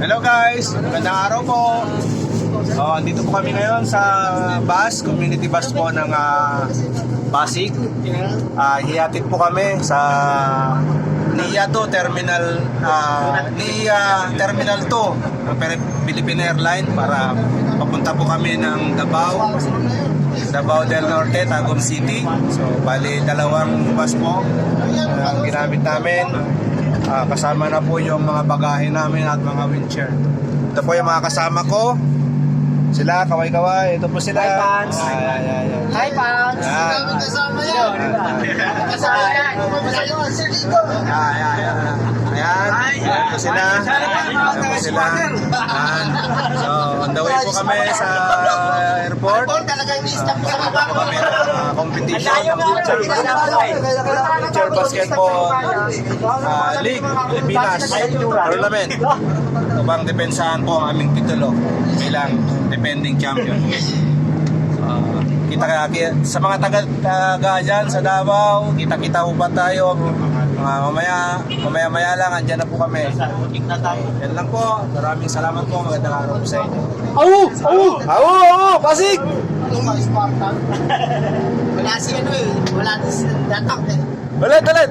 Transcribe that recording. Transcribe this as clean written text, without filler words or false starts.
Hello guys, magandang araw po. Andito po kami ngayon sa bus, community bus po ng Pasig. Hihatid po kami sa NIA to Terminal NIA Terminal 2 ng Philippine Airlines para papunta po kami ng Davao del Norte, Tagum City. So bali dalawang bus po ang ginamit namin. Kasama na po yung mga bagahe namin at mga wheelchair. Ito po yung mga kasama ko. Sila, kaway-kaway. Ito po sila. Hi, Pans. Hi, Pans. Kasama yan. Ayan. Ito sila. Ito po sila. So, on the way po kami sa airport. Kami ng competition ng wheelchair basketball league Pilipinas tournament upang depensahan po ang aming titulo bilang defending champion. Kita sa mga taga dyan sa Davao, kita po pa tayo. Mamaya lang, andyan na po kami. Yan lang po. Maraming salamat po. Magandang araw po sa inyo. Pasig! Wala si ano eh. Wala si datak eh. Ulit!